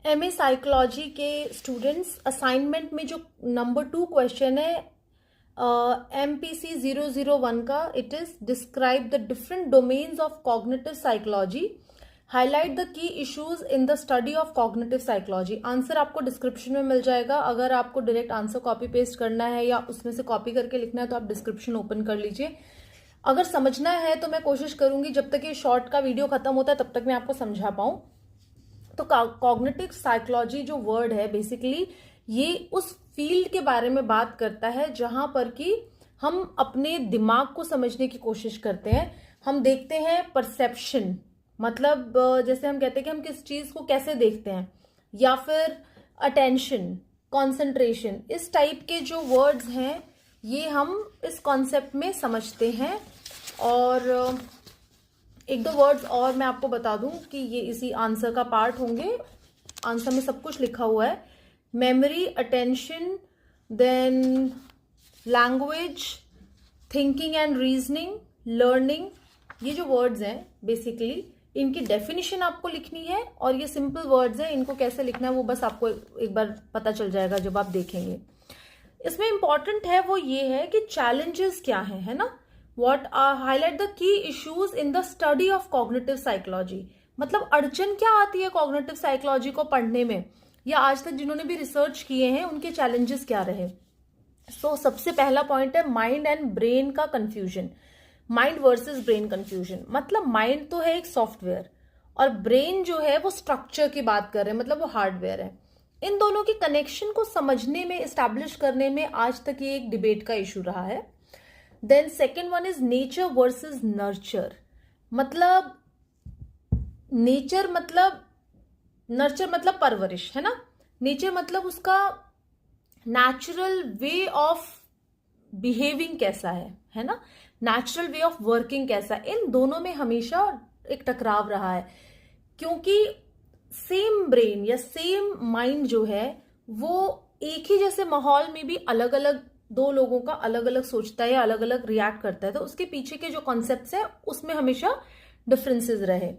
MA psychology के students, assignment में जो नंबर 2 क्वेश्चन है MPC 001 का, it is describe the different domains of cognitive psychology, highlight the key issues in the study of cognitive psychology. Answer आपको description में मिल जाएगा। अगर आपको डायरेक्ट आंसर कॉपी पेस्ट करना है या उसमें से कॉपी करके लिखना है तो आप डिस्क्रिप्शन ओपन कर लीजिए। अगर समझना है तो मैं कोशिश करूंगी जब तक ये शॉर्ट का वीडियो खत्म होता है तब तक मैं आपको समझा पाऊं। तो कॉग्निटिव साइकोलॉजी जो वर्ड है, बेसिकली ये उस फील्ड के बारे में बात करता है जहां पर कि हम अपने दिमाग को समझने की कोशिश करते हैं। हम देखते हैं परसेप्शन, मतलब जैसे हम कहते हैं कि हम किस चीज को कैसे देखते हैं, या फिर अटेंशन, कंसंट्रेशन, इस टाइप के जो वर्ड्स हैं ये हम इस कॉन्सेप्ट में समझते हैं। और एक दो वर्ड्स और मैं आपको बता दूं कि ये इसी आंसर का पार्ट होंगे। आंसर में सब कुछ लिखा हुआ है। Memory, attention, then language, thinking and reasoning, learning, ये जो वर्ड्स हैं बेसिकली इनकी डेफिनेशन आपको लिखनी है। और ये सिंपल वर्ड्स हैं, इनको कैसे लिखना है वो बस आपको एक बार पता चल जाएगा जब आप देखेंगे। इसमें इंपॉर्टेंट है वो ये है कि चैलेंजेस क्या है ना। What are highlight the key issues in the study of cognitive psychology, मतलब अड़चन क्या आती है कॉग्निटिव साइकोलॉजी को पढ़ने में, या आज तक जिन्होंने भी रिसर्च किए हैं उनके चैलेंजेस क्या रहे। सबसे पहला पॉइंट है माइंड एंड ब्रेन का confusion. Mind versus brain confusion, मतलब माइंड तो है एक सॉफ्टवेयर और ब्रेन जो है वो स्ट्रक्चर की बात कर रहे हैं, मतलब वो हार्डवेयर है। इन दोनों के कनेक्शन को समझने में, एस्टैब्लिश करने में आज तक ये एक डिबेट का इशू रहा है। Then second one is nature versus nurture, मतलब नेचर मतलब नर्चर मतलब परवरिश है ना, नेचर मतलब उसका नेचुरल वे ऑफ बिहेविंग कैसा है ना, नेचुरल वे ऑफ वर्किंग कैसा है। इन दोनों में हमेशा एक टकराव रहा है, क्योंकि सेम ब्रेन या सेम माइंड जो है वो एक ही जैसे माहौल में भी अलग अलग दो लोगों का अलग अलग सोचता है या अलग अलग रिएक्ट करता है, तो उसके पीछे के जो कॉन्सेप्ट्स है उसमें हमेशा डिफरेंसेस रहे।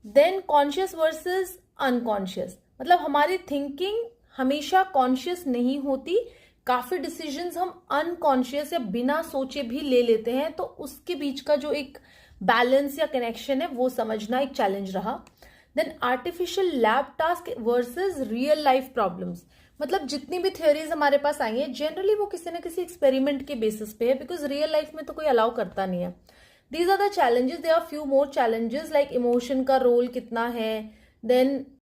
देन कॉन्शियस वर्सेस अनकॉन्शियस, मतलब हमारी थिंकिंग हमेशा कॉन्शियस नहीं होती, काफी डिसीजंस हम अनकॉन्शियस या बिना सोचे भी ले लेते हैं, तो उसके बीच का जो एक बैलेंस या कनेक्शन है वो समझना एक चैलेंज रहा। Then artificial lab task versus real life problems, मतलब जितनी भी थ्योरीज हमारे पास आई है जनरली वो किसी ना किसी एक्सपेरिमेंट के बेसिस पे है, बिकॉज रियल लाइफ में तो कोई अलाउ करता नहीं है। These are the challenges. There are few more challenges like emotion का रोल कितना है, देन